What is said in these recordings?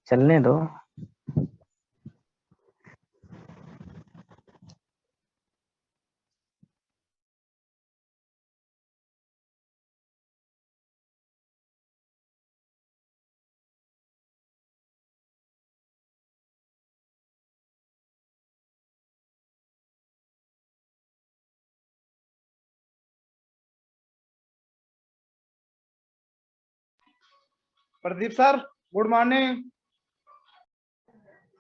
चलने दो। Pradeep sir, good morning.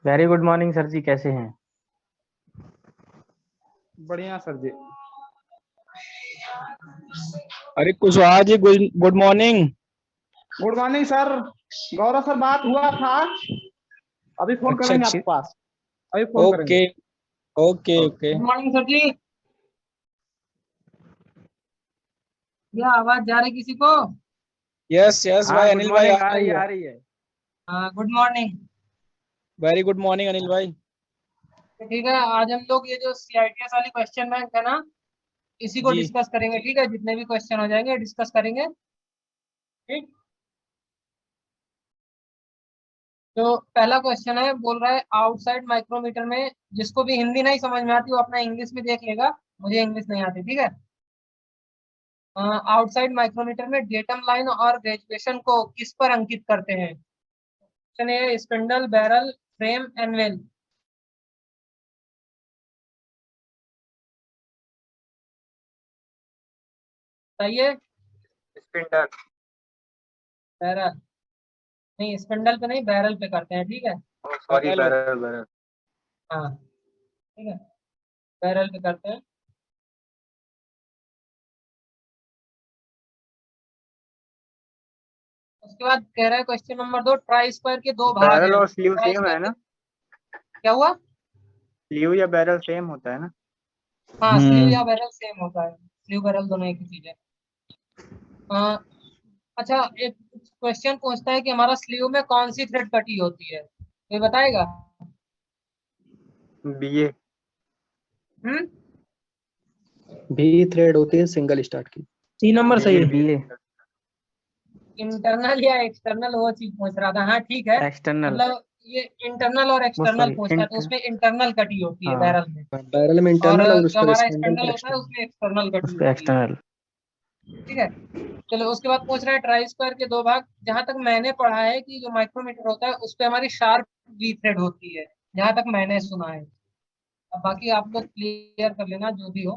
Very good morning sir जी, कैसे हैं? बढ़िया सर जी। अरे Kushwaha ji, good morning. Good morning sir. Gaurav sir, बात हुआ था, अभी फोन अच्छा करेंगे अच्छी, आपके पास, अभी फोन करेंगे। Okay okay okay. Good morning sir जी। क्या आवाज जा रही किसी को? यस यस हाँ भाई, गुड अनिल भाई मॉर्निंग, आ आ रही रही है है। आ रही है। हाँ, good morning. Very good morning Anil भाई। तो ठीक है, आज हम लोग ये जो CITS वाली क्वेश्चन बैंक है ना, इसी को जी डिस्कस करेंगे। ठीक है, जितने भी क्वेश्चन हो जाएंगे डिस्कस करेंगे। ठीक। तो पहला क्वेश्चन है, बोल रहा है आउटसाइड माइक्रोमीटर में, जिसको भी हिंदी नहीं समझ में आती वो अपना इंग्लिश में देख लेगा, मुझे इंग्लिश नहीं आती। ठीक है। आउटसाइड माइक्रोमीटर में डेटम लाइन और ग्रेजुएशन को किस पर अंकित करते हैं? Option A spindle, barrel, frame, anvil. सही है। स्पिंडल। बैरल नहीं, स्पिंडल पे नहीं, बैरल पे करते हैं। ठीक है। Sorry, hello. Barrel barrel. हाँ ठीक है, बैरल पे करते हैं। उसके बाद कह रहा है क्वेश्चन नंबर 2, ट्राई स्क्वायर के दो भाग बैरल हैं। और स्लीव ट्राई सेम है स्क्वायर के ना? क्या हुआ? स्लीव या बैरल सेम होता है ना? हाँ, स्लीव या बैरल सेम होता है, स्लीव बैरल दोनों एक ही चीज है। हाँ, अच्छा, एक क्वेश्चन पूछता है कि हमारा स्लीव में कौन सी थ्रेड कटी होती है, ये बताएगा? बीए। हम्म। भी थ्रेड होती है सिंगल स्टार्ट की। 3 नंबर सही बीए है। बीए। इंटरनल या एक्सटर्नल वो चीज पूछ रहा था। हाँ ठीक है, एक्सटर्नल। मतलब ये इंटरनल और वो एक्सटर्नल सॉरी पूछता है, तो उसमें इंटरनल कटी होती है हाँ, बैरल में, बैरल में और इंटरनल और उस जो पर हमारा स्पिंडल एक्सटर्नल पर होता है एक्सटर्नल। उसमें एक्सटर्नल उस कटी पे होती है। एक्सटर्नल। ठीक है। चलो, उसके बाद पूछ रहा है ट्राई स्क्वायर के दो भाग। जहां तक मैंने पढ़ा है कि जो माइक्रोमीटर होता है उस पे हमारी शार्प वी थ्रेड होती है, जहां तक मैंने सुना है। अब बाकी आप लोग क्लियर कर लेना जो भी हो।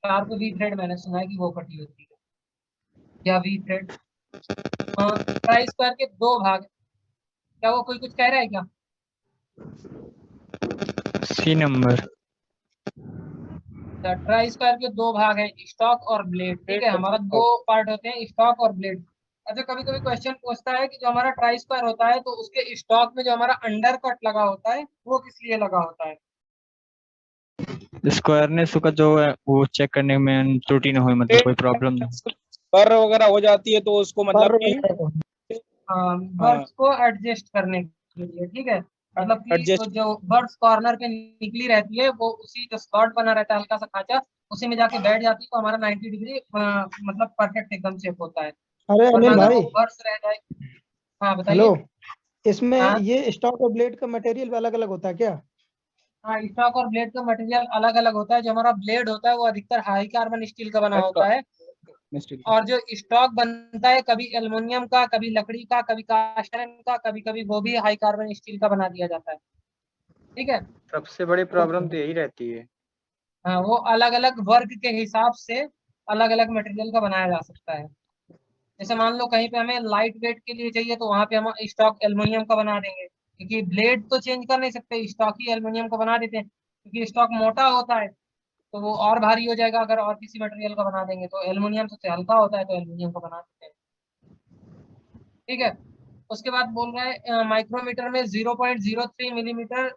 शार्प वी थ्रेड मैंने सुना है कि वो कटी होती है, या वी थ्रेड। ट्राई स्क्वायर के दो भाग, क्या वो कोई कुछ कह रहा है क्या? सी नंबर। ट्राई स्क्वायर के दो भाग हैं, स्टॉक और ब्लेड। ठीक है, हमारा दो पार्ट होते हैं, स्टॉक और ब्लेड। अच्छा, कभी कभी क्वेश्चन पूछता है कि जो हमारा ट्राई स्क्वायर होता है तो उसके स्टॉक में जो हमारा अंडर कट लगा होता है वो किस लिए लगा होता है? स्क्वायरनेस का जो है वो चेक करने में त्रुटि ना हो, मतलब कोई प्रॉब्लम ना हो। पर वगैरह हो जाती है तो उसको मतलब कि हाँ, बर्ड्स को एडजस्ट करने के लिए। ठीक है, मतलब कि वो एडजस्ट। जो बर्ड्स कॉर्नर पे निकली रहती है वो उसी जो स्लॉट बना रहता है हल्का सा खांचा, उसी में जाके बैठ जाती है, तो हमारा 90 डिग्री मतलब परफेक्ट एकदम शेप होता है। अरे वरना अनिल अगर भाई, वो बर्ड्स रह जाए। हाँ हेलो। बताइए। इसमें हाँ ये स्टॉक और ब्लेड का मटेरियल अलग अलग होता है क्या? हाँ, स्टॉक और ब्लेड का मटेरियल अलग अलग होता है। जो हमारा ब्लेड होता है वो अधिकतर हाई कार्बन स्टील का बना होता है, और जो स्टॉक बनता है कभी एल्युमिनियम का, कभी लकड़ी का, कभी कास्ट आयरन का, कभी कभी वो भी हाई कार्बन स्टील का बना दिया जाता है। ठीक है। सबसे बड़ी तो प्रॉब्लम तो यही रहती है। हाँ, वो अलग अलग वर्ग के हिसाब से अलग अलग मटेरियल का बनाया जा सकता है। जैसे मान लो कहीं पे हमें लाइट वेट के लिए चाहिए तो वहां पे हम स्टॉक एल्युमिनियम का बना देंगे, क्योंकि ब्लेड तो चेंज कर नहीं सकते, स्टॉक ही एल्युमिनियम का बना देते हैं, क्योंकि स्टॉक मोटा होता है तो वो और भारी हो जाएगा। अगर और किसी मटेरियल का बना देंगे तो एल्युमिनियम सबसे हल्का होता है तो एल्युमिनियम का बना देते हैं। ठीक है। उसके बाद बोल रहे हैं माइक्रोमीटर में 0.03 मिलीमीटर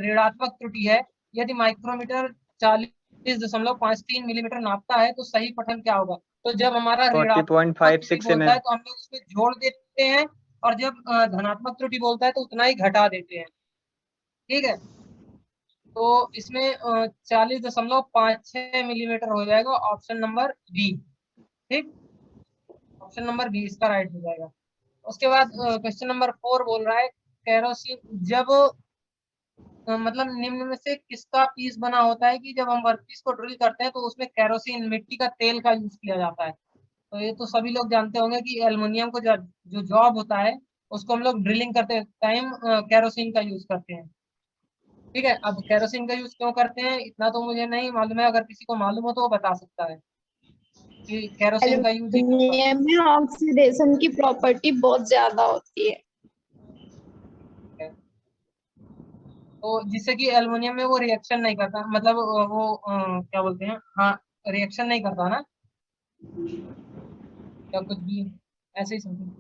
ऋणात्मक त्रुटि है। यदि माइक्रोमीटर 40.53 मिलीमीटर नापता है तो सही पठन क्या होगा? तो जब हमारा ऋणात्मक त्रुटि 40.56 बोलता है mm। तो हम लोग उसमें जोड़ देते हैं, और जब धनात्मक त्रुटि बोलता है तो उतना ही घटा देते हैं। ठीक है। तो इसमें 40.56 मिलीमीटर हो जाएगा, ऑप्शन नंबर बी। ठीक। ऑप्शन नंबर बी इसका राइट हो जाएगा। उसके बाद क्वेश्चन नंबर 4 बोल रहा है केरोसिन जब मतलब निम्न में से किसका पीस बना होता है कि जब हम वर्कपीस को ड्रिल करते हैं तो उसमें केरोसिन मिट्टी का तेल का यूज किया जाता है। तो ये तो सभी लोग जानते होंगे कि एल्युमिनियम को जो जॉब होता है उसको हम लोग ड्रिलिंग करते टाइम केरोसिन का यूज करते हैं। ठीक है, अब केरोसिन का यूज क्यों करते हैं इतना तो मुझे नहीं मालूम है, अगर किसी को मालूम हो तो वो बता सकता है कि केरोसिन का यूज ही क्यों करते एल्युमिनियम में ऑक्सीडेशन की प्रॉपर्टी बहुत ज्यादा होती है। हैं। तो जिससे कि एल्युमिनियम में वो रिएक्शन नहीं करता, मतलब वो क्या बोलते हैं, हाँ रिएक्शन नहीं करता ना, या कुछ भी ऐसे ही समथिंग।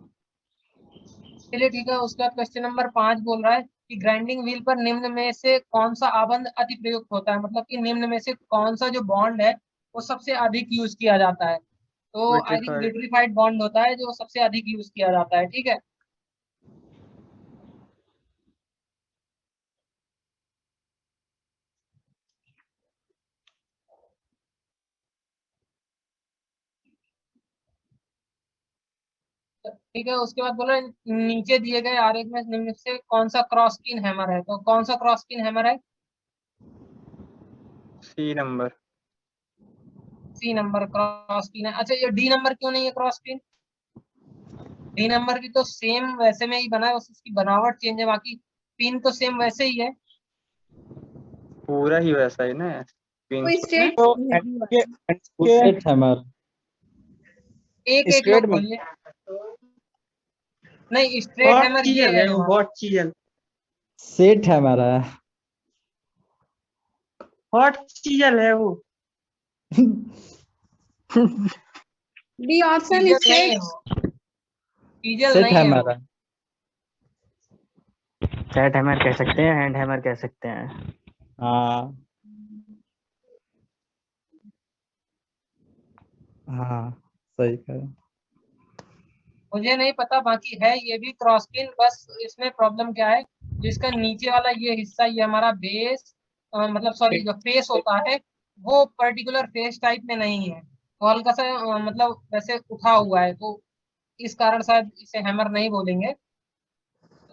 चलिए ठीक है, उसके बाद क्वेश्चन नंबर 5 बोल रहा है कि ग्राइंडिंग व्हील पर निम्न में से कौन सा आबंध अति प्रयुक्त होता है, मतलब कि निम्न में से कौन सा जो बॉन्ड है वो सबसे अधिक यूज किया जाता है। तो I think vitrified. Vitrified bond होता है जो सबसे अधिक यूज किया जाता है। ठीक है, ठीक है। उसके बाद बोला नीचे दिए गए आरेख में निम्न से कौन सा क्रॉस किन हैमर है, तो कौन सा क्रॉस किन हैमर है? C number. C number cross peen है। अच्छा, ये डी नंबर क्यों नहीं है क्रॉस पिन? डी नंबर भी तो सेम वैसे में ही बना है, बस उसकी बनावट चेंज है, बाकी पिन तो सेम वैसे ही है। पूरा ही वैसा ही ना पिन। कोई स्ट्रेट तो स्ट्रेट हैमर। एक एक स्ट्रेट लोग में बोलिए। नहीं, स्ट्रेट हॉट हैमर ये चीजल है है वो, हमारा। Hot chisel. सेट हैमर है। हॉट चीजल है वो। बी ऑप्शन डीजल नहीं है स्ट्रेट। वो, डीजल सेट नहीं है हैमर वो। है। कैट हैमर कह सकते हैं, हैंड हैमर कह सकते हैं। हाँ हाँ, सही कहा। मुझे नहीं पता, बाकी है ये भी क्रॉस पिन, बस इसमें प्रॉब्लम क्या है, जिसका नीचे वाला ये हिस्सा, ये हमारा बेस मतलब सॉरी जो फेस होता है वो पर्टिकुलर फेस टाइप में नहीं है, वो हल्का सा मतलब वैसे उठा हुआ है, तो इस कारण शायद इसे हैमर नहीं बोलेंगे।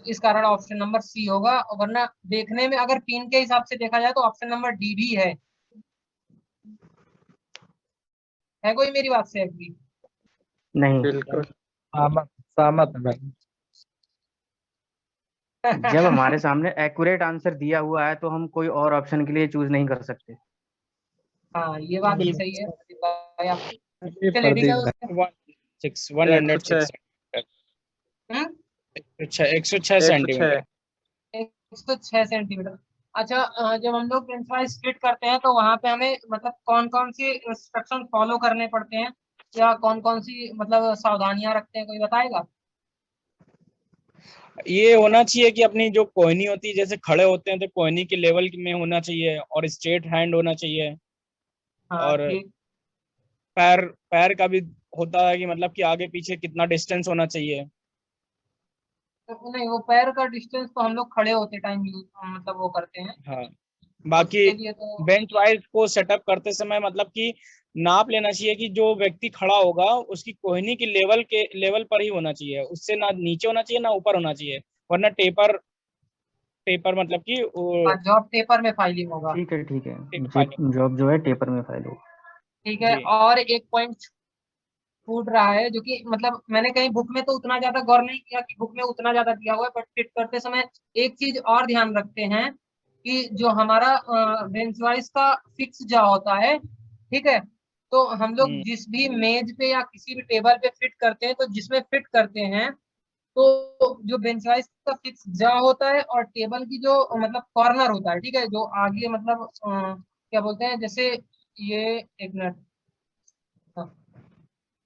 इस कारण ऑप्शन नंबर सी होगा, वरना देखने में अगर पिन के हिसाब से देखा जाए तो ऑप्शन नंबर डी भी है कोई मेरी बात से एग्री? नहीं, बिल्कुल। सहमत सहमत है भाई। जब हमारे सामने एक्यूरेट आंसर दिया हुआ है तो हम कोई और ऑप्शन के लिए चूज नहीं कर सकते। हाँ, ये बात भी सही है प्रदीप भाई आपकी। ये चलिए ठीक है प्रदीप भाई। 106 106। हम्म, 106 106। सेंटीमीटर। 106 सेंटीमीटर। अच्छा, जब हम लोग बेंच वाइज फिट करते हैं तो वहां पे हमें मतलब कौन कौन सी इंस्ट्रक्शन फॉलो करने पड़ते हैं, या कौन कौन सी मतलब सावधानियां रखते हैं, कोई बताएगा? ये होना चाहिए कि अपनी जो कोहनी होती है, जैसे खड़े होते हैं तो कोहनी के लेवल में होना चाहिए, और स्ट्रेट हैंड होना चाहिए। हाँ और ठीक। पैर पैर का भी होता है कि मतलब कि आगे पीछे कितना डिस्टेंस होना चाहिए। तो नहीं, वो पैर का डिस्टेंस तो हम लोग खड़े होते टाइम मतलब वो करते हैं, हाँ, बाकी उसके लिए तो बेंच वाइज को सेटअप करते समय मतलब कि नाप लेना चाहिए कि जो व्यक्ति खड़ा होगा उसकी कोहनी की लेवल पर ही होना चाहिए, उससे ना नीचे होना चाहिए ना ऊपर होना चाहिए, वरना टेपर टेपर मतलब कि वो जॉब पेपर में फाइलिंग होगा। ठीक है, ठीक है। फाइलिंग। जॉब जो है टेपर में फाइल हो। ठीक है, जी। और एक पॉइंट छूट रहा है जो कि मतलब मैंने कहीं बुक में तो उतना ज्यादा गौर नहीं किया कि बुक में उतना ज्यादा दिया हुआ है, बट फिट करते समय एक चीज और ध्यान रखते हैं कि जो हमारा बेंच वाइज का फिक्स जा होता है, ठीक है, तो हम लोग हम्म। जिस भी मेज पे या किसी भी टेबल पे फिट करते हैं, तो जिसमें फिट करते हैं तो जो बेंच वाइज का फिक्स जा होता है और टेबल की जो मतलब कॉर्नर होता है, ठीक है, जो आगे मतलब क्या बोलते हैं, जैसे ये एक मिनट, हाँ,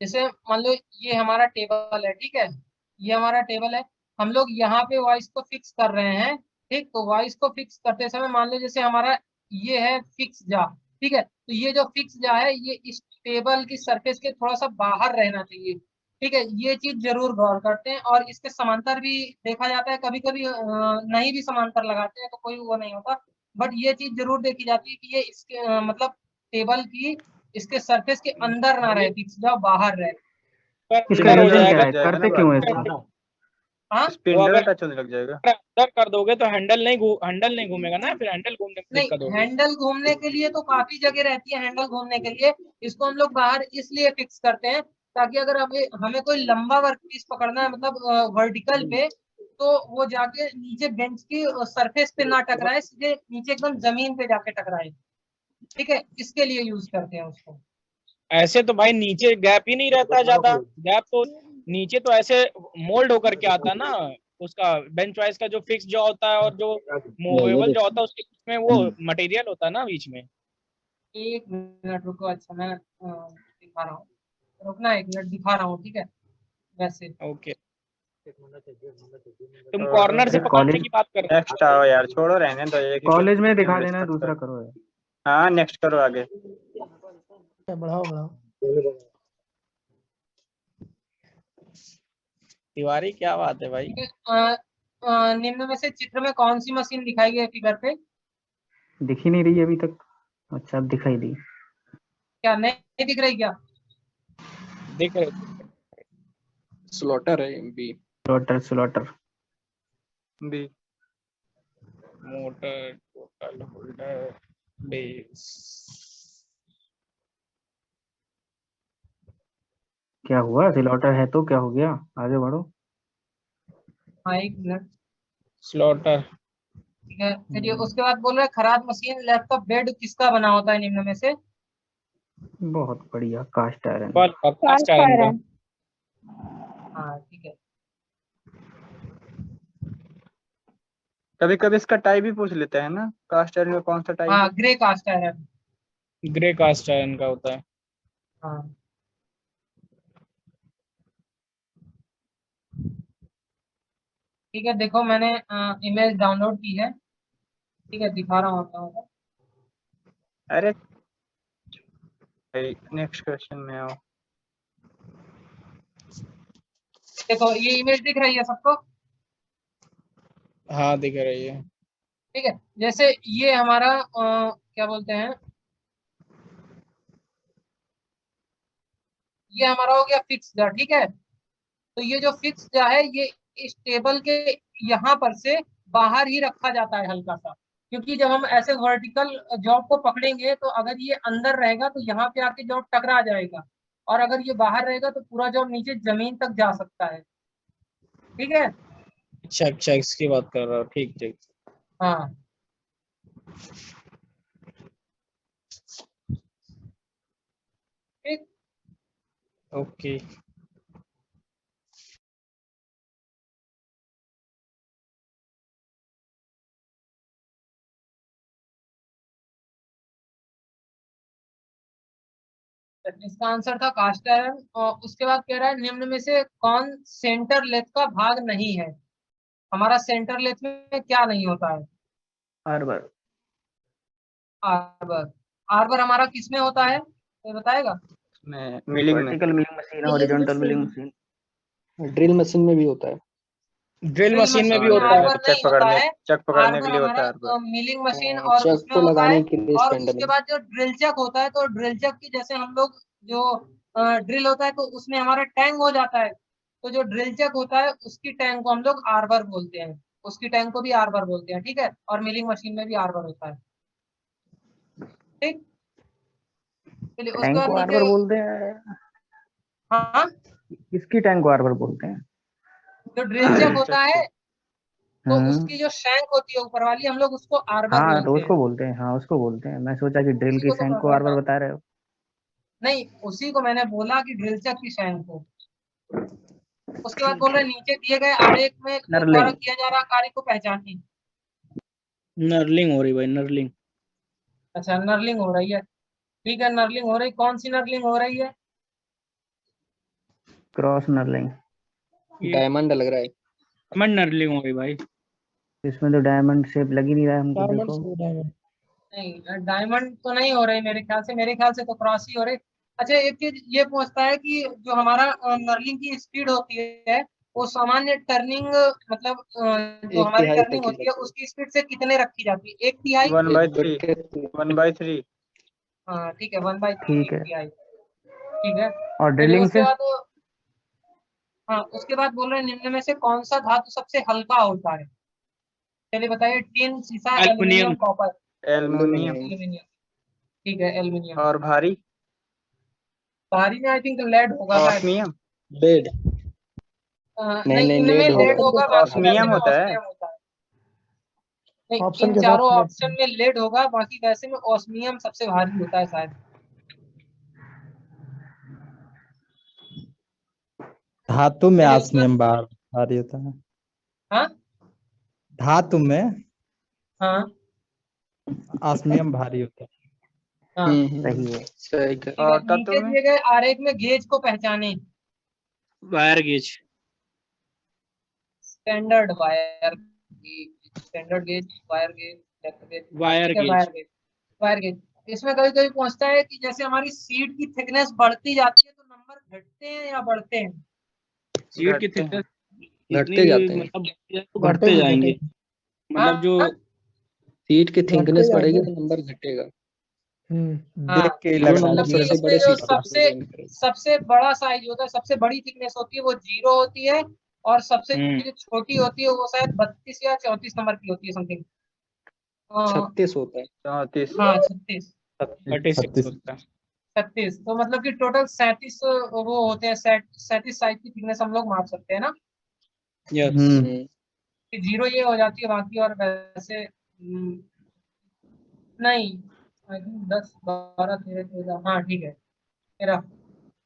जैसे मान लो ये हमारा टेबल है, ठीक है, ये हमारा टेबल है, हम लोग यहाँ पे वॉइस को फिक्स कर रहे हैं, ठीक, तो वॉइस को फिक्स करते समय मान लो जैसे हमारा ये है फिक्स जा, ठीक है, तो ये जो फिक्स जा है ये इस टेबल की सरफेस के थोड़ा सा बाहर रहना चाहिए, ठीक है, ये चीज जरूर गौर करते हैं, और इसके समांतर भी देखा जाता है, कभी कभी नहीं भी समांतर लगाते हैं तो कोई वो नहीं होता, बट ये चीज जरूर देखी जाती है कि ये इसके मतलब टेबल की इसके सरफेस के अंदर ना रहे, फिक्स जाओ बाहर रहे। इसका इधर हो रीजन क्या जाएगा। है, करते क्यों है इसको? हाँ स्पिंडल अगर- टच होने लग जाएगा। अंदर कर दोगे तो हैंडल नहीं घूमेगा ना, फिर हैंडल घूमने में दिक्कत नहीं, होगी। हैंडल घूमने के लिए तो काफी जगह रहती है हैंडल घूमने के लिए। इसको हम लोग बाहर इसलिए फिक्स करते हैं ताकि अगर हमें कोई लंबा वर्क पीस पकड़ना है मतलब वर्टिकल पे, तो वो जाके नीचे बेंच की सरफेस पे ना टकराए, सीधे नीचे एकदम जमीन पे जाके टकराए। ठीक है, इसके लिए यूज करते हैं उसको। ऐसे तो भाई नीचे गैप ही नहीं रहता ज्यादा, गैप तो नीचे तो ऐसे मोल्ड होकर के आता है ना, उसका बेंच वाइज का जो फिक्स जो होता है और जो मूवेबल जो होता है उसके बीच में वो मटेरियल होता है ना बीच में। एक मिनट रुको, अच्छा मैं दिखा रहा हूँ, रुकना एक मिनट, दिखा रहा हूँ। ठीक है, वैसे ओके, तुम तो कॉर्नर से अरे पकड़ने कॉलेज की बात कर रहे नेक्स्ट आओ यार, छोड़ो रहने दो, एक ही कॉलेज में question दिखा list देना, करते दूसरा हैं। करो यार। हाँ नेक्स्ट करो आगे। तिवारी क्या बात है भाई। ठीक है, निम्न में से चित्र में कौन सी मशीन दिखाई गई है फिगर पे? दिख ही नहीं रही अभी तक। अच्छा अब दिखाई दी। क्या नहीं दिख रही क्या? देख रहे स्लॉटर है B. Slotter B. Motor total holder base. क्या हुआ? स्लॉटर है तो क्या हो गया? आगे बढ़ो। हाँ एक मिनट। स्लॉटर ठीक है, फिर ये उसके बाद बोल रहा है खराद मशीन लैपटॉप बेड किसका बना होता है निम्न में से? बहुत बढ़िया, कास्ट आयरन। बल और कास्ट आयरन का। हाँ ठीक है। कभी कभी इसका टाइप भी पूछ लेते हैं ना, कास्ट आयरन का कौन सा टाइप हाँ, है। Grey cast iron. Grey cast iron का होता है। हाँ ठीक है, देखो मैंने इमेज डाउनलोड की है। ठीक है, दिखा रहा हूँ आप लोगों को। अरे नेक्स्ट क्वेश्चन में आओ। देखो ये इमेज दिख रही है सबको? हाँ दिख रही है। ठीक है, जैसे ये हमारा क्या बोलते हैं, ये हमारा हो गया फिक्स जा। ठीक है, तो ये जो फिक्स जा है ये इस टेबल के यहाँ पर से बाहर ही रखा जाता है हल्का सा, क्योंकि जब हम ऐसे वर्टिकल जॉब को पकड़ेंगे तो अगर ये अंदर रहेगा तो यहाँ पे आके जॉब टकरा जाएगा, और अगर ये बाहर रहेगा तो पूरा जॉब नीचे जमीन तक जा सकता है। ठीक है। अच्छा अच्छा, इसकी बात कर रहा हूँ, ठीक ठीक। हाँ ठीक। ओके। इसका आंसर था कास्ट आयरन। और उसके बाद कह रहा है निम्न में से कौन सेंटर लेथ का भाग नहीं है? हमारा सेंटर लेथ में क्या नहीं होता है? आर्बर। आर्बर। आर्बर हमारा किस में होता है, कोई बताएगा? में मिलिंग में। Vertical milling machine, horizontal milling machine. Drill machine में भी होता है। ड्रिल मशीन में भी और होता है। आर्बर नहीं होता है। चक पकड़ने के आर्बर लिए होता है हमारा आर्बर। मिलिंग मशीन और चक उसमें को होता है। लगाने के लिए और स्पैंडल उसके है। बाद जो ड्रिल चक होता है, तो ड्रिल चक की जैसे हम लोग जो ड्रिल होता है तो उसमें हमारा टैंक हो जाता है, तो जो ड्रिल चक होता है उसकी टैंक को हम लोग आर्बर बोलते हैं, उसकी टैंक को भी आर्बर बोलते हैं। ठीक है, और मिलिंग मशीन में भी आर्बर होता है। ठीक, चलिए उसके टैंक बाद को नीचे। आर्बर बोलते हैं? हाँ, किसकी टैंक को आर्बर बोलते हैं? जो ड्रिल चक होता है तो हम्म। उसकी जो शैंक होती है ऊपर वाली, हम लोग उसको आर्बर हाँ तो बोलते उसको हैं। बोलते हैं, हाँ उसको बोलते हैं। मैं सोचा कि ड्रिल उसी की को तो शैंक मैं को बोल रहा आर्बर हूँ। बता रहे हो। नहीं, उसी को मैंने बोला कि ड्रिल चक की शैंक को। उसके बाद बोल ठीक रहे है। हैं नीचे दिए गए आरेख में द्वारा नर्लिंग। किया जा रहा कार्य को पहचानिए। नर्लिंग हो रही भाई, नर्लिंग। अच्छा, नर्लिंग हो रही है। ठीक है, नर्लिंग हो रही, कौन सी नर्लिंग हो रही है? Cross knurling. डायमंड लग रहा है। डायमंड नर्लिंग हो रही भाई। इसमें तो डायमंड शेप लग ही नहीं रहा है हमको, देखो। नहीं, डायमंड तो नहीं हो रही मेरे ख्याल से, मेरे ख्याल से तो क्रॉस ही हो रही। अच्छा, एक चीज ये पूछता है कि जो हमारा नर्लिंग की स्पीड होती है वो सामान्य टर्निंग मतलब जो एक हमारी तिहाई टर्निंग तक ही होती है लगता उसकी स्पीड से कितने रखी जाती है? एक तिहाई। 1/3। है। 1/3। हाँ ठीक है, 1/3 ठीक एक है। तिहाई। ठीक है, और चलिए ड्रिलिंग उसके से? बाद हाँ, उसके बाद बोल रहे हैं निम्न में से कौन सा धातु सबसे हल्का होता है? चलिए बताइए, टिन, सीसा, aluminium. Aluminium, copper. Aluminium. Aluminium, ठीक है, एल्यूमिनियम। और भारी? भारी में आई थिंक लेड होगा शायद। ऑस्मियम। लेड। नहीं, नहीं, इनमें लेड लेड होगा। होगा, बाकी ऑस्मियम वैसे में होता है। ऑस्मियम होता है। नहीं, ऑप्शन इन के चारों साथ ऑप्शन में लेड होगा, बाकी वैसे में ऑस्मियम सबसे भारी होता है शायद। धातु में चलिए ऑस्मियम भारी होता है। हाँ धातु में हाँ ऑस्मियम भारी होता है। हाँ, सही है। सही ठीक कहा। है। और नीचे तत्व में? दिए गए आरेख में गेज को पहचाने। Wire gauge. Standard wire gauge, standard gauge, wire gauge, depth gauge. Wire ठीक है, gauge. Wire gauge. Wire gauge, इसमें कभी कभी पूछता है कि जैसे हमारी सीट की थिकनेस बढ़ती जाती है तो नंबर घटते हैं या बढ़ते हैं? सीट की घटते हैं। थिकनेस घटते जाते हैं। मतलब बढ़ती है तो घटते जाएंगे। मतलब जो हाँ सीट की थिकनेस घटते बढ़ेगी जाएंगे। तो नंबर घटेगा। हाँ, देख के ही जो लग रहा नंबर है मतलब कि मुझे। सबसे इसमें बड़े जो सीट का सबसे सबसे बड़ा साइज होता है, सबसे बड़ी थिकनेस होती है वो 0 होती है, और सबसे जो छोटी होती है वो शायद 32 या 34 नंबर की होती है समथिंग। 36 होता है। 34। हाँ, 36। 36 होता है। 36, तो मतलब कि टोटल 37 वो होते हैं, 37 साइज की थिकनेस हम लोग माप सकते हैं ना, यस। कि 0 ये हो जाती है, बाकी और वैसे नहीं, आई थिंक 10, 12, 13, 14, हाँ ठीक है, 13।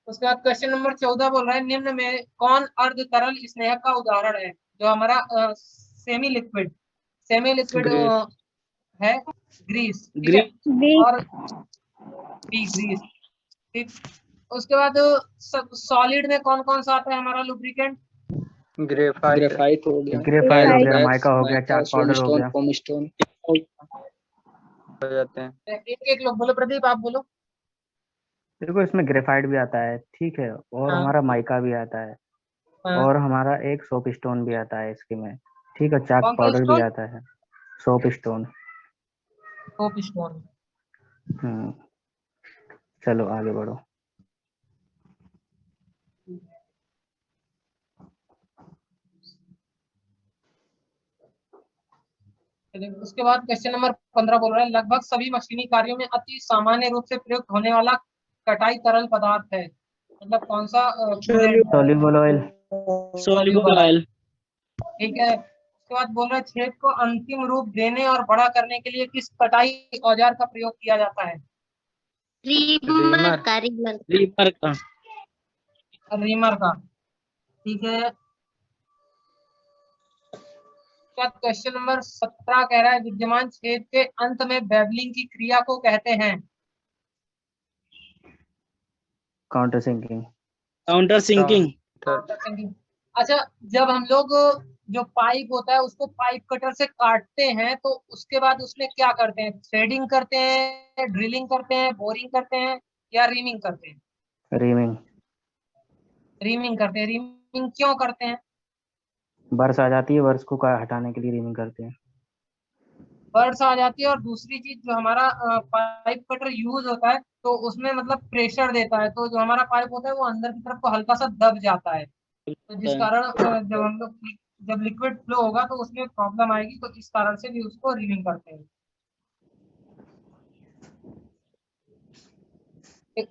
उसके बाद क्वेश्चन नंबर 14 बोल रहा है निम्न में कौन अर्ध तरल स्नेहक का उदाहरण है? जो हमारा semi liquid, semi liquid grease. है, ग्रीस, ठीक है। ग्रीस। और ग्रीस, ठीक। उसके बाद सॉलिड में कौन कौन सा आता है हमारा लुब्रिकेंट? ग्रेफाइट। ग्रेफाइट हो गया, ग्रेफाइट हो गया, ग्रेफाइट। माइका हो गया, चाक सोल पाउडर हो स्टोन, गया। Foam stone. हो जाते हैं। एक एक लोग बोलो, प्रदीप आप बोलो। देखो इसमें ग्रेफाइट भी आता है, ठीक है, और हाँ हमारा माइका भी आता है, हाँ, और हमारा एक सोप स्टोन भी आता है इसके में, ठीक है, चाक कौन सा पाउडर भी स्टोन? आता है, सोप स्टोन। Hope stone. हम्म। चलो आगे बढ़ो। चलिए, उसके बाद क्वेश्चन नंबर 15 बोल रहा है लगभग सभी मशीनी कार्यों में अति सामान्य रूप से प्रयुक्त होने वाला कटाई तरल पदार्थ है, मतलब कौन सा? Coolant, soluble oil. Soluble oil. ठीक है। उसके बाद बोल रहा है छेद को अंतिम रूप देने और बड़ा करने के लिए किस कटाई औजार का प्रयोग किया जाता है? रीमर। रीपर का। रीमर का, ठीक है। क्वेश्चन नंबर 17 कह रहा है विद्यमान छेद के अंत में बेवलिंग की क्रिया को कहते हैं? Counter sinking. Counter sinking. अच्छा, जब हम लोग जो पाइप होता है उसको पाइप कटर से काटते हैं तो उसके बाद उसमें क्या करते हैं? थ्रेडिंग करते हैं, ड्रिलिंग करते हैं, बोरिंग करते हैं, या रीमिंग करते हैं? रीमिंग। रीमिंग करते हैं। रीमिंग क्यों करते हैं? बर्स आ जाती है, बर्स को हटाने के लिए रीमिंग करते हैं। बर्ड्स आ जाती है, और दूसरी चीज जो हमारा पाइप कटर यूज होता है तो उसमें मतलब प्रेशर देता है, तो जो हमारा पाइप होता है वो अंदर की तरफ को हल्का सा दब जाता है, तो जिस कारण जब हम लोग जब लिक्विड फ्लो होगा तो उसमें प्रॉब्लम आएगी, तो इस कारण से भी उसको रीमिंग करते हैं।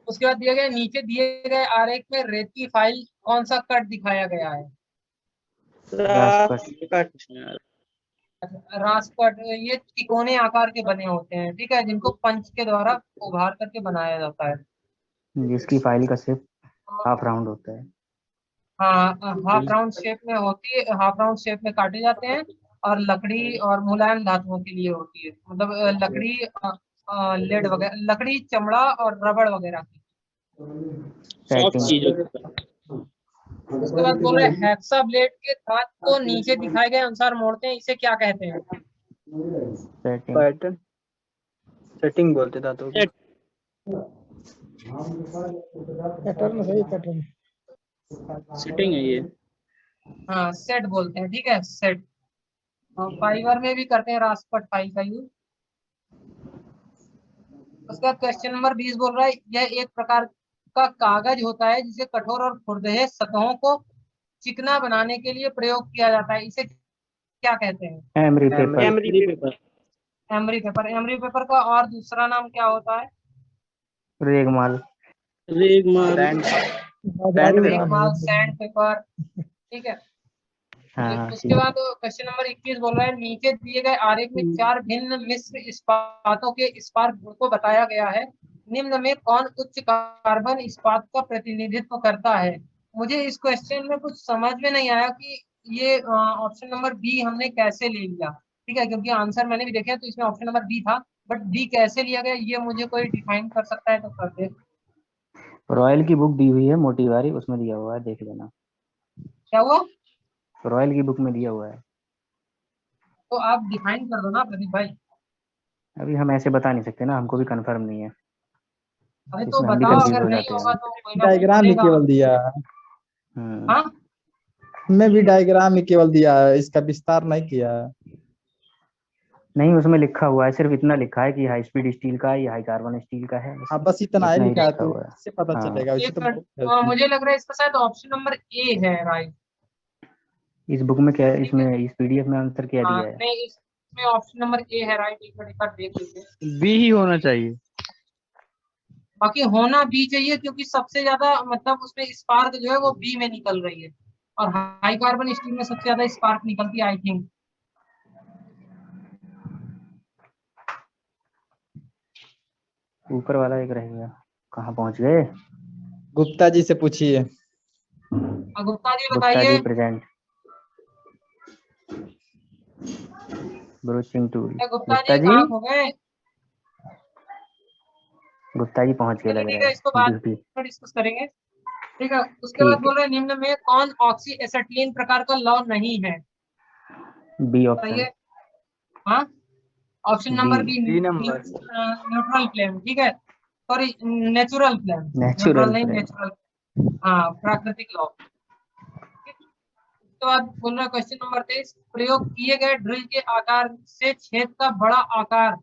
उसके बाद दिया गया नीचे दिए गए आरेख में रेती फाइल कौन सा कट दिखाया गया है? रास कट, ये तिकोने आकार के बने होते हैं, ठीक है, जिनको पंच के द्वारा उभार करके बनाया जाता है। जिसकी फाइल का शेप हाफ राउंड होता है। हाँ, हाफ राउंड शेप में होती है, हाफ राउंड शेप में काटे जाते हैं, और लकड़ी और मुलायम धातुओं के लिए होती है, मतलब लकड़ी, लेड वगैरह, लकड़ी, चमड़ा और रबड़ वगैरह की। Soft setting. चीज होती है। उसके बाद बोल रहे हेक्सा ब्लेड के दांत को नीचे दिखाए गए अनुसार मोड़ते हैं, इसे क्या कहते हैं? सेटिंग। पैटर्न। सेटिंग बोलते धातु को। पैटर्न सही, पैटर्न। सिटिंग है ये। हाँ, सेट बोलते हैं, ठीक है, सेट। फाइबर में भी करते हैं रासपट फाइल का यूज। उसका क्वेश्चन नंबर 20 बोल रहा है यह एक प्रकार का कागज होता है जिसे कठोर और खुरदहे सतहों को चिकना बनाने के लिए प्रयोग किया जाता है, इसे क्या कहते हैं? Emery paper. Emery paper. Emery paper का और दूसरा नाम क्या होता है? रेगमाल। रेगमाल, सैंड पेपर। ठीक है। हाँ उसके बाद क्वेश्चन नंबर 21 बोल रहा है, नीचे दिए गए आरेख में 4 भिन्न मिश्र इस्पातों के इस्पात गुण को बताया गया है, निम्न में कौन उच्च कार्बन इस्पात का प्रतिनिधित्व करता है? मुझे इस क्वेश्चन में कुछ समझ में नहीं आया कि ये ऑप्शन नंबर बी हमने कैसे ले लिया। ठीक है, क्योंकि आंसर मैंने भी देखा तो इसमें ऑप्शन नंबर बी था, बट बी कैसे लिया गया ये मुझे कोई डिफाइन कर सकता है तो कर दे। रॉयल की बुक दी हुई है मोटी वाली, उसमें दिया हुआ है, देख लेना। क्या हुआ? रॉयल की बुक में दिया हुआ है। तो आप डिफाइन कर दो ना प्रदीप भाई। अभी हम ऐसे बता नहीं सकते ना, हमको भी कंफर्म नहीं है, अरे तो इसमें हम भी बताओ, कंफ्यूज अगर हो नहीं जाते होगा हैं। तो कोई ना कोई डायग्राम ही बोलेगा। केवल दिया है, हाँ, मैं भी डायग्राम ही केवल दिया है, इसका विस्तार नहीं किया है। नहीं, उसमें लिखा हुआ है, सिर्फ इतना लिखा है कि हाई स्पीड स्टील का है, ये हाई कार्बन स्टील का है, हाँ बस इतना ही इतना ही लिखा है, लिखा तो हुआ है। इससे पता हाँ, चलेगा, वैसे तो बहुत है उसमें। मुझे लग रहा है इसका शायद ऑप्शन नंबर ए है, राइट? इस बुक में क्या है, ठीक है। इसमें इस पीडीएफ में आंसर क्या हाँ, दिया है? नहीं इसमें ऑप्शन नंबर ए है, राइट? एक बार देख लीजिए। बी ही होना चाहिए। बाकी होना बी चाहिए, क्योंकि सबसे ज्यादा मतलब उसमें स्पार्क जो है वो बी में निकल रही है, और हाई कार्बन स्टील में सबसे ज्यादा स्पार्क निकलती है, आई थिंक। ऊपर वाला एक रह गया, कहाँ पहुंच गए? गुप्ता जी से पूछिए। गुप्ता जी गुप्ता बताइए। जी present. Broaching tool. Gupta Gupta ji जी, कहाँ खो गए? गुप्ता जी पहुंच गए चलिए लग ठीक रहा है, इसको है बाद ड्यूटी। में डिस्कस करेंगे। ठीक है, उसके बाद ठीक बोल रहे हैं, निम्न में कौन ऑक्सी एसिटिलीन प्रकार का लॉ नहीं है? है, बी ऑप्शन। बताइए। हाँ, option B, number B, B number. Neutral flame. ठीक है, sorry, natural flame, neutral natural नहीं, फ्रेंड। नेचुरल। हाँ, प्राकृतिक लॉ। उसके बाद बोल रहा है क्वेश्चन नंबर 23, प्रयोग किए गए ड्रिल के आकार से छेद का बड़ा आकार,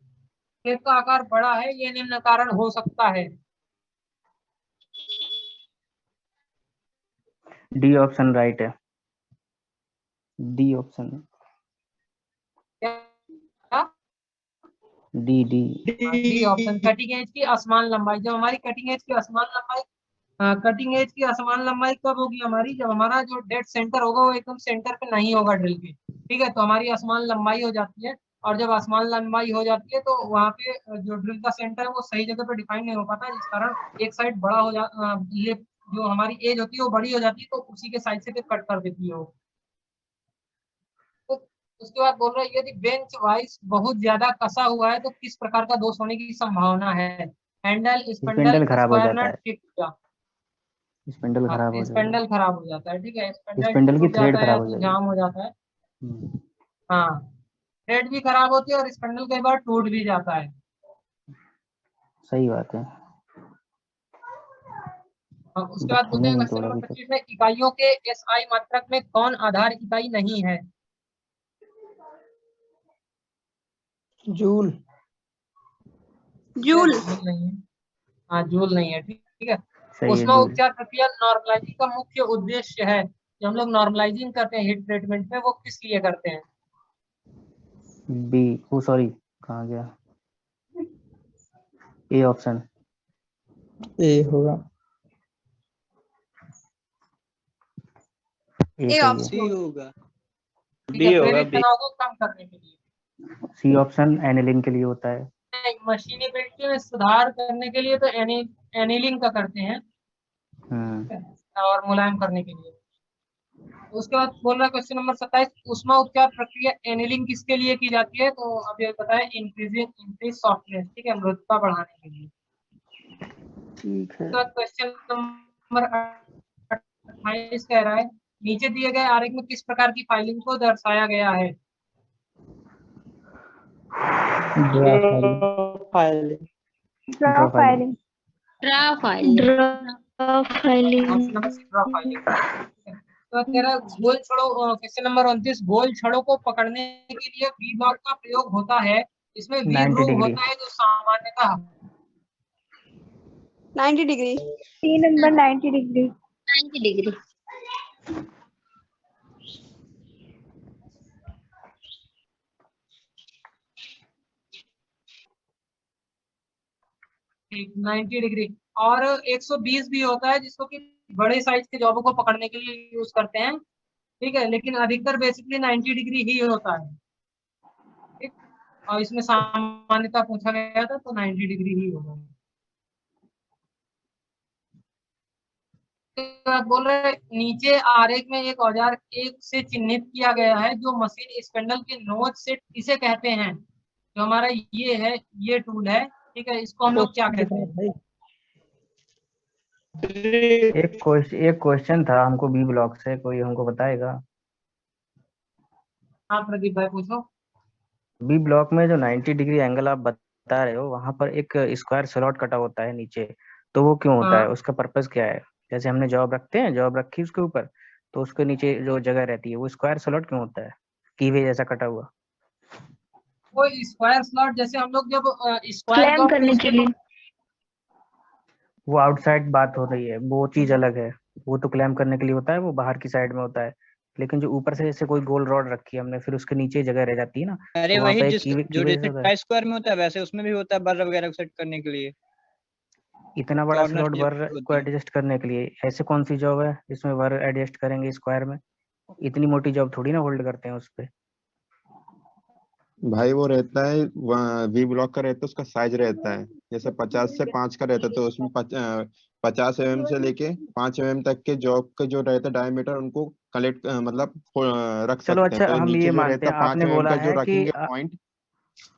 छेद का आकार बड़ा है, ये निम्न कारण हो सकता है। डी ऑप्शन राइट है, डी ऑप्शन, क्या? D D. D option, cutting edge की असमान लंबाई। जब हमारी कटिंग एज की असमान लंबाई, कटिंग एज की असमान लंबाई कब होगी हमारी? जब हमारा जो डेड सेंटर होगा वो एकदम सेंटर पे नहीं होगा ड्रिल के। ठीक है, तो हमारी असमान लंबाई हो जाती है, और जब असमान लंबाई हो जाती है तो वहाँ पे जो ड्रिल का सेंटर है वो सही जगह पे डिफाइन नहीं हो पाता, जिस कारण एक साइड बड़ा हो ये जो हमारी एज होती है वो बड़ी हो जाती है, तो उसी के साइड से फिर कट कर देती है वो। तो उसके बाद बोल रहे हैं, यदि बेंच वाइज बहुत ज्यादा कसा हुआ है तो किस प्रकार का दोष होने की संभावना है? हैंडल, स्पंडल, स्पिंडल खराब हो स्क्वायर जाता नट, है, टिप या? स्पिंडल हाँ, खराब हो जाएगा, स्पेंडल खराब हो जाता है। ठीक है, स्पेंडल स्पिंडल की टूट थ्रेड जाता है या खराब हो तो जाएगी। जाम हो जाता है। हम्म, हाँ, थ्रेड भी खराब होती है और स्पेंडल कई बार टूट भी जाता है। सही बात है। और उसके बाद बच्चों बोलते ने हैं नहीं क्वेश्चन तोड़ा नंबर अभी तक। 25 में, इकाइयों के एसआई मात्रक में कौन आधार इकाई नहीं है? जूल। जूल। जूल नहीं है। हाँ, जूल नहीं है। ठीक ठीक है। सही है, ऊष्मा जूल। उपचार प्रक्रिया नॉर्मलाइजिंग का मुख्य उद्देश्य है, जो हम लोग नॉर्मलाइजिंग करते हैं हीट ट्रीटमेंट में, वो किस लिए करते हैं? बी, ओ सॉरी, कहाँ गया? A option. ए होगा। ए ए सही है। ऑप्शन। होगा। ठीक है, प्रेरित तनाव को कम करने के लिए। सी ऑप्शन एनिलिन के लिए होता है। मशीनेबिलिटी में सुधार करने के लिए तो एनिलिंग का करते हैं, और मुलायम करने के लिए। उसके बाद बोल रहा है क्वेश्चन नंबर 27, ऊष्मा उपचार प्रक्रिया एनिलिंग किसके लिए की जाती है? तो अब ये पता है, इंक्रीज सॉफ्टनेस। ठीक है, मृदुता बढ़ाने के लिए। ठीक है। उसके बाद क्वेश्चन नंबर 28 कह रहा है, नीचे दिए गए आरेख में किस प्रकार की फाइलिंग को दर्शाया गया है? Draw filing. Draw draw filing. Filing. Draw filing. Option number C, draw filing. तो कह रहा है, गोल छड़ों, क्वेश्चन नंबर 29, गोल छड़ों को पकड़ने के लिए वी ब्लॉक का प्रयोग होता है, इसमें वी 90 ग्रूव डिग्री। होता है जो सामान्यतः 90 डिग्री। 3 number 90 degree. 90 डिग्री। ठीक 90 डिग्री। और 120 भी होता है जिसको कि बड़े साइज के जॉबों को पकड़ने के लिए यूज करते हैं, ठीक है, लेकिन अधिकतर बेसिकली 90 डिग्री ही होता है, ठीक। और इसमें सामान्यता पूछा गया था तो 90 डिग्री ही होगा। तो आप बोल रहे हैं, नीचे आरेख में एक औजार एक से चिन्हित किया गया है जो मशीन स्पिंडल के नोच से इसे कहते हैं, जो हमारा ये है, ये टूल है, ठीक है, इसको हम लोग क्या कहते हैं? एक क्वेश्चन था हमको बी ब्लॉक से, कोई हमको बताएगा? हाँ प्रदीप भाई पूछो। बी ब्लॉक में जो 90 डिग्री एंगल आप बता रहे हो, वहां पर एक स्क्वायर स्लॉट कटा होता है नीचे, तो वो क्यों होता है? हाँ, उसका पर्पस क्या है? जैसे हमने जॉब रखते हैं, जॉब रखी उसके ऊपर, तो उसके नीचे जो जगह रहती है वो स्क्वायर स्लॉट क्यों होता है, कीवे जैसा कटा हुआ? वो स्क्वायर स्लॉट जैसे हम लोग जब स्क्वायर क्लैम करने के लिए। वो आउटसाइड बात हो रही है, वो चीज अलग है। वो तो क्लैम करने के लिए होता है, वो बाहर की साइड में होता है। लेकिन जो ऊपर से जैसे कोई गोल रॉड रखी है हमने, फिर उसके नीचे जगह रह जाती है ना, अरे तो वहाँ वही पे एक जिस कीवे जो कीवे जैसे जैसा होता है। ट्राई स्क्वायर में होता है वैसे उसमें भी होता है बर वगैरह को सेट करने के लिए, इतना बड़ा कॉर्नर स्लॉट की जो वर होती को है। एडजस्ट करने के लिए ऐसे कौन सी जॉब है जिसमें वर एडजस्ट करेंगे स्क्वायर में? इतनी मोटी जॉब थोड़ी ना होल्ड करते हैं उस पे। भाई वो रहता है वी ब्लॉक का रहता है, उसका साइज रहता है जैसे 50 से 5 का रहता है, तो उसमें 50 mm से लेके 5 mm तक के जॉब का जो रहता है डायमीटर उनको कलेक्ट मतलब रख चलो सकते हैं। अच्छा, तो हम नीचे ये जो मानते रहता हैं है 5 आपने mm बोला का जो है कि रखेंगे पॉइंट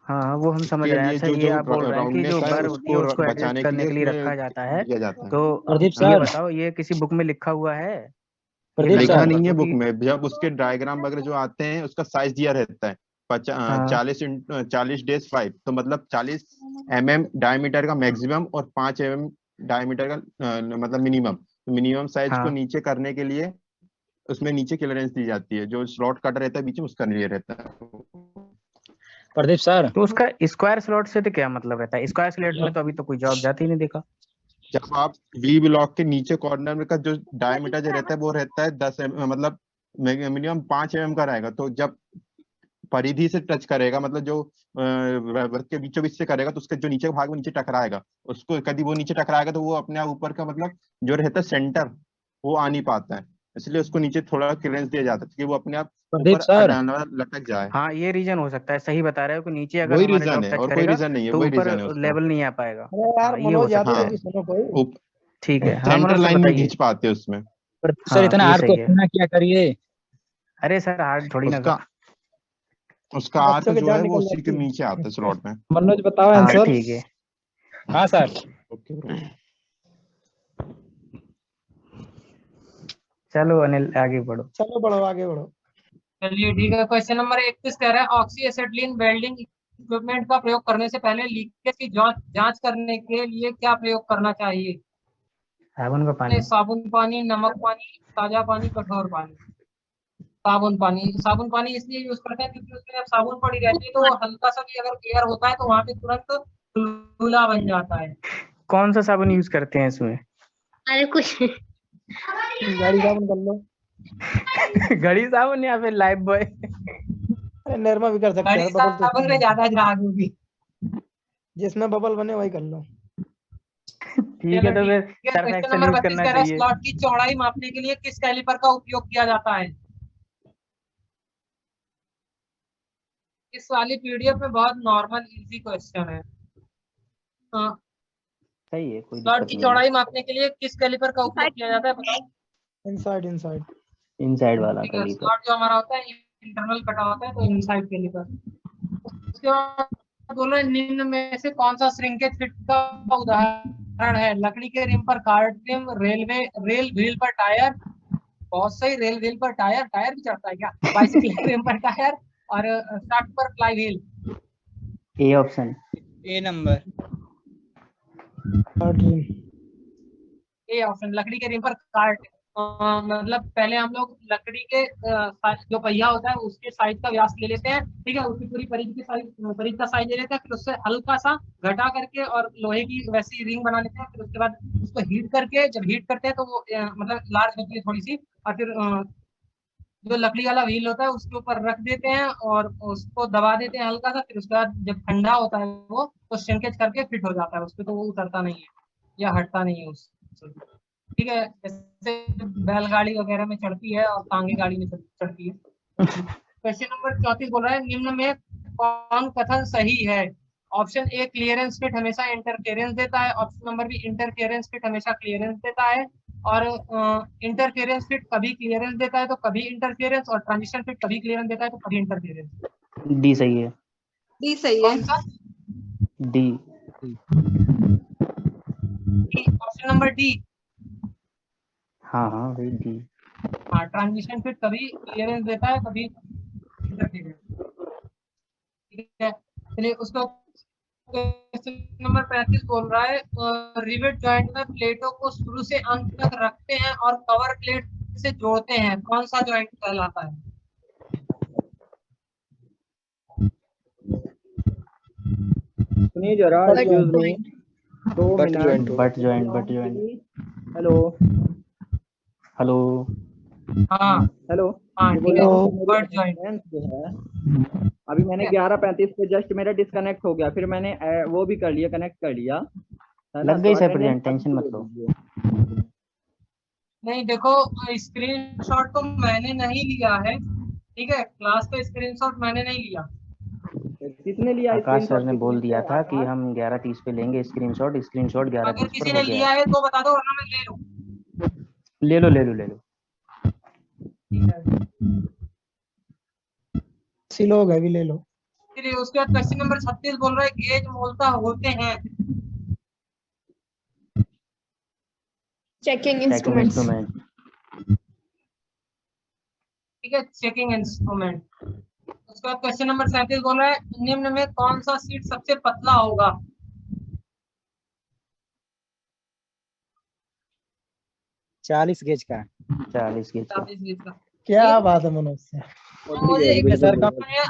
हाँ वो हम समझ के रहे हैं। लिए, अच्छा, जो ये जो आप बोल रहे हैं कि राउंडनेस जो है बर होती है उसको उसको एडजस्ट बचाने के करने लिए के लिए रखा उसमें जाता है, दिया जाता है। तो प्रदीप ये सर, बताओ, ये किसी बुक में लिखा हुआ है? ये प्रदीप लिखा सर, कंफर्म कर नहीं है दो बुक कि में, जब उसके डायग्राम वगैरह जो आते हैं उसका साइज दिया रहता है। हाँ 40 तो मतलब 40 mm डायमीटर का मैक्सिमम और 5 mm डायमीटर का मतलब मिनिमम। तो मिनिमम साइज को हाँ। नीचे करने के लिए उसमें नीचे क्लियरेंस दी जाती है, जो स्लॉट कट रहता है बीच में उसका लिए रहता है। प्रदीप सर, तो उसका स्क्वायर स्लॉट से तो क्या मतलब रहता है? स्क्वायर स्लॉट में तो अभी तो कोई जॉब जाती ही नहीं देखा। जब आप वी ब्लॉक के नीचे कॉर्नर का जो डायमीटर जो रहता है वो रहता है 10 मतलब मिनिमम 5 mm का रहेगा। तो जब परिधि से टच करेगा, मतलब जो वृत्त के बीचों बीच से करेगा, तो उसके जो नीचे का भाग में नीचे टकराएगा, उसको कभी वो नीचे टकराएगा तो वो अपने आप ऊपर का मतलब जो रहता है सेंटर वो आ नहीं पाता है, इसलिए उसको नीचे थोड़ा क्लियरेंस दिया जाता है कि वो अपने आप प्रदीप ऊपर सर, लटक जाए। हाँ ये रीजन हो सकता है, सही बता रहे हो कि नीचे अगर वही हमारे रीजन जॉब है टच और कोई करेगा रीजन नहीं है, तो वही ऊपर रीजन है उसका। लेवल नहीं आ पाएगा। अरे यार हाँ ये हो मनोज याद सकता हाँ है। भी सुनो कोई। ठीक है, हाँ मनोज सेंट्रल सर लाइन में बताइए। खींच पाते हैं उसमें। प्रदीप सर हाँ इतना ये हार्ड सही है। क्वेश्चन ना क्या करिए। अरे सर हार्ड थोड़ी ना उसका था। उसका बच्चों आर्क की जो जान है वो निकल उसी के जाती है। नीचे आता है स्लॉट में। मनोज बताओ हाँ आंसर। ठीक है। हाँ सर, ओके ब्रो। चलो अनिल आगे बढ़ो। चलो बढ़ो, आगे बढ़ो। चलिए ठीक है, क्वेश्चन नंबर 31 कह रहा है ऑक्सी एसिटिलीन वेल्डिंग इक्विपमेंट का प्रयोग करने से पहले लीकेज की जांच जांच करने के लिए क्या प्रयोग करना चाहिए? साबुन का अपने पानी। साबुन पानी, नमक पानी, ताजा पानी, कठोर पानी। साबुन पानी इसलिए यूज करते हैं क्योंकि उसमें जब साबुन पड़ी रहती है तो वो हल्का सा भी अगर एयर होता है तो वहां पे तुरंत धूला बन जाता है। कौन सा साबुन यूज करते हैं इसमें? अरे कुछ गाड़ी साबुन कर लो। घड़ी साबुन या फिर लाइफ बॉय? अरे निर्मा भी कर सकते घड़ी हैं, बबल तो साबुन में उसमें ज्यादा झाग होगी। जिसमें बबल बने वही कर लो। ठीक है, चलो तो ठीक फिर है, surf question excel number use 32 करना कह रहा है चाहिए। स्लॉट की चौड़ाई मापने के लिए किस कैलिपर का उपयोग किया जाता है? इस वाली पीडीएफ में बहुत नॉर्मल इजी क्वेश्चन है। सही है, कोई स्लॉट दिक्कत की नहीं है। चौड़ाई मापने के लिए किस कैलिपर का उपयोग किया जाता है बताओ? Inside inside. इनसाइड वाला ठीक है, कैलिपर। स्लॉट जो हमारा होता है इंटरनल कटा होता है तो इनसाइड कैलिपर। उसके बाद बोलो निम्न में से कौन सा श्रिंकेज फिट का उदाहरण है? लकड़ी के रिम पर कार्ड रिम, रेल व्हील पर टायर। बहुत सही, रेल व्हील पर टायर, टायर भी चढ़ता है क्या? बाइसिकल के रिम पर टायर और शाफ्ट पर fly wheel. A option. A number. A option, लकड़ी के रिम पर कार्ट। मतलब पहले हम लोग लकड़ी के जो पहिया होता है उसके साइज का व्यास ले लेते हैं, ठीक है, उसकी पूरी परिध का साइज ले लेते हैं, फिर उससे हल्का सा घटा करके और लोहे की वैसी रिंग बना लेते हैं। फिर उसके बाद उसको हीट करके, जब हीट करते हैं तो वो मतलब लार्ज होती है थोड़ी सी, और फिर जो लकड़ी वाला व्हील होता है उसके ऊपर रख देते हैं और उसको दबा देते हैं हल्का सा, फिर उसके बाद जब ठंडा होता है वो तो श्रिंकेज करके फिट हो जाता है उसपे, तो वो उतरता नहीं है या हटता नहीं है उससे। ठीक है, जैसे बैलगाड़ी वगैरह में चढ़ती है और तांगे गाड़ी में चढ़ती है। क्वेश्चन नंबर 34 बोल रहा है निम्न में कौन कथन सही है? ऑप्शन ए क्लियरेंस फिट हमेशा इंटरफेरेंस देता है, option number B interference fit हमेशा क्लियरेंस देता है, और इंटरफेरेंस फिट कभी क्लियरेंस देता है तो कभी इंटरफेरेंस, और ट्रांजिशन फिट कभी क्लियरेंस देता है तो कभी इंटरफेरेंस। डी सही है। डी सही कौन है। सा? डी। Option number D. हाँ हाँ वही डी। हाँ, ट्रांजिशन फिट कभी क्लियरेंस देता है कभी इंटरफेरेंस। ठीक है, चलिए उसको क्वेश्चन नंबर 35 बोल रहा है रिवेट जॉइंट में प्लेटों को शुरू से अंत तक रखते हैं और कवर प्लेट से जोड़ते हैं, कौन सा जॉइंट कहलाता है? सुनिए जरा, but excuse me, joint. 2 but minute. Joint होगा। But joint, but joint. Hello hello. हाँ हेलो, हाँ ये ठीक बोल है, रहा हूँ कि मेरी बट जॉइंट। attendance जो है अभी मैंने 11:35 पे जस्ट मेरा डिस्कनेक्ट हो गया, फिर मैंने वो भी कर लिया, कनेक्ट कर लिया है ना, लग गई तो सर अटेंडेंस प्रेजेंट, टेंशन मत लो। नहीं देखो, स्क्रीनशॉट तो मैंने नहीं लिया है, ठीक है, क्लास का स्क्रीनशॉट मैंने नहीं लिया। किसने लिया आकाश सर स्क्रीनशॉट? ने किसने बोल दिया लिया था कि आकाश? हम 11:30 पे लेंगे स्क्रीनशॉट। स्क्रीनशॉट अगर 11:30 पर किसी हो ने गया लिया है। है तो बता दो वरना मैं ले लूँ। ले लो ले लो ले लो। ठीक है, लोग अभी ले लो। चलिए उसके बाद क्वेश्चन नंबर 36 बोल रहा है गेज मूलतः होते हैं। Checking checking instruments. इंस्ट्रूमेंट। ठीक है, चेकिंग इंस्ट्रूमेंट। उसके बाद क्वेश्चन नंबर 37 बोल रहा है निम्न में कौन सा सीट सबसे पतला होगा? 40 गेज का। 40 गेज का। 40 गेज का। क्या बात है मनोज से। तो मुझे एक सर का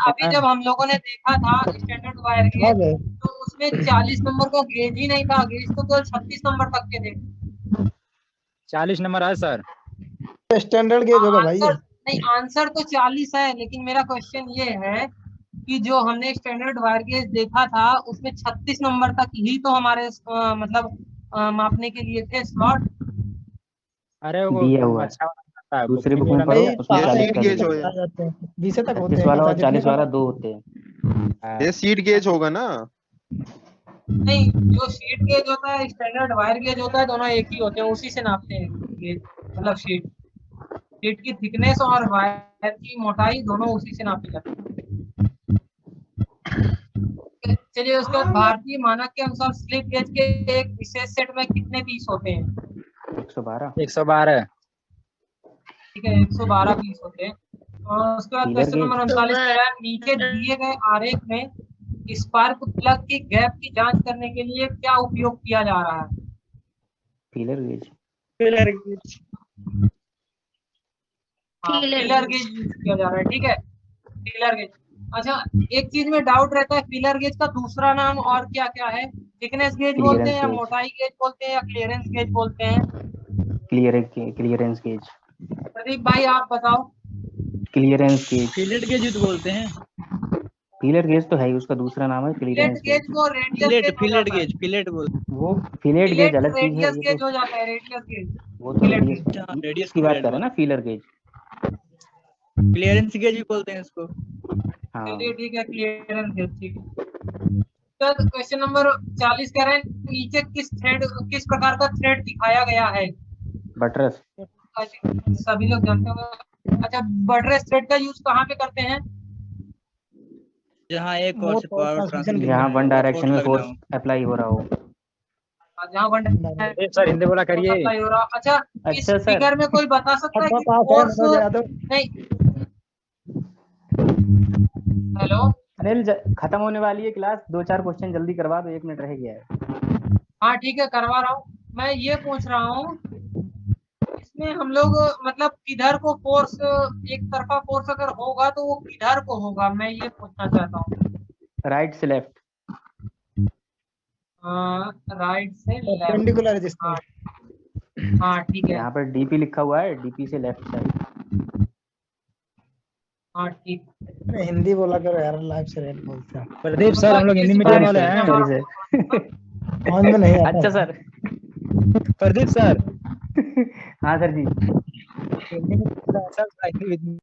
अभी जब हम लोगों ने देखा था स्टैंडर्ड वायर गेज, समझ गए? तो उसमें 40 नंबर का गेज ही नहीं था, गेज तो केवल 36 नंबर तक के थे। 40 नंबर है सर। स्टैंडर्ड गेज होगा भाई ये। आंसर नहीं, आंसर तो 40 है, लेकिन मेरा क्वेश्चन ये है कि जो हमने स्टैंडर्ड वायर गेज देखा था उसमें 36 नंबर तक ही तो हमारे मतलब मापने के लिए थे स्लॉट। अरे वो दिया हुआ है। अच्छा वाला है, दूसरे बुक में प्रीमियम पढ़ो, भाई उसमें 40 सीट का गेज दिया हो है। या आ जाते हैं 20 तक होते 36 हैं वाला बता और जितने 40 वाला का। 2 होते हैं। ये सीट गेज होगा ना। नहीं, जो शीट गेज होता है स्टैंडर्ड वायर गेज होता है, दोनों एक ही होते हैं, उसी से नापते हैं गेज, मतलब शीट शीट की थिकनेस और वायर की मोटाई दोनों उसी से नापी जाती है। चलिए उसके बाद भारतीय मानक के अनुसार स्लिप गेज के एक विशेष सेट में कितने पीस होते हैं? 112। 112। ठीक है, 112 पीस होते हैं। और उसके बाद फीलर क्वेश्चन गेज। नंबर 39 कह रहा है नीचे दिए गए आरेख में स्पार्क प्लग की गैप की जांच करने के लिए क्या उपयोग किया जा रहा है? Feeler gauge. Feeler gauge. हाँ, फीलर गेज यूज किया जा रहा है, ठीक है, फीलर गेज। अच्छा, एक चीज में डाउट रहता है, फीलर गेज का दूसरा नाम और क्या क्या है? थिकनेस गेज बोलते क्लियरेंस हैं या गेज। मोटाई गेज बोलते हैं या क्लियरेंस गेज बोलते हैं? Clearance gauge. प्रदीप भाई आप बताओ। Clearance gauge. फिलेट गेज तो बोलते हैं। फीलर गेज तो है ही, उसका दूसरा नाम है फिलेट क्लियरेंस गेज गेज। को रेडियस गेज हो जाता है। फिलेट बोल। वो फिलेट गेज फिलेट अलग चीज है, रेडियस ये गेज तो हो जाता है, रेडियस गेज वो तो फिलेट रेडियस गेज। रेडियस की को बात फिलेट कर रहे हैं ना, फीलर गेज। क्लियरेंस गेज भी बोलते हैं इसको। हाँ। चलिए ठीक है, क्लियरेंस गेज, ठीक है। तो क्वेश्चन नंबर 40 कह रहे हैं नीचे किस प्रकार का थ्रेड दिखाया गया है? बटरस। सभी लोग जानते होंगे। अच्छा, बटरेस थ्रेड का यूज कहाँ पे करते हैं? जहाँ एक और मोड से पावर पावर ट्रांसमिशन के ट्रांसमिशन लिए। जहाँ वन डायरेक्शन फोर्स में लगना फोर्स हो। अप्लाई हो रहा हो। जहाँ वन सर हिंदी बोला करिए। अप्लाई हो रहा। अच्छा, इस अच्छा सर। फिगर में कोई बता सकता है खड्डा कि पास है फोर्स मनोज यादव। नहीं? हेलो। अनिल खत्म होने वाली है क्लास, 2-4 क्वेश्चन जल्दी करवा दो, 1 मिनट रह गया है। हाँ ठीक है, करवा रहा हूँ। मैं ये पूछ रहा हूँ इसमें हम लोग मतलब किधर को फोर्स, एक तरफा फोर्स अगर होगा तो वो किधर को होगा, मैं ये पूछना चाहता हूँ। राइट से लेफ्ट। राइट से लेफ्ट। परपेंडिकुलर है जिसमें। हाँ ठीक है। यहाँ पर डीपी लिखा हुआ है, डीपी से लेफ्ट साइड। हाँ ठीक। हिंदी बोला करो यार, लाइव से रेट बोलते हैं। प्रदीप सर हम लोग हिंदी मीडियम वाले हैं। सॉरी सर समझ में नहीं आता। अच्छा सर। प्रदीप सर हाँ सर जी। हिंदी में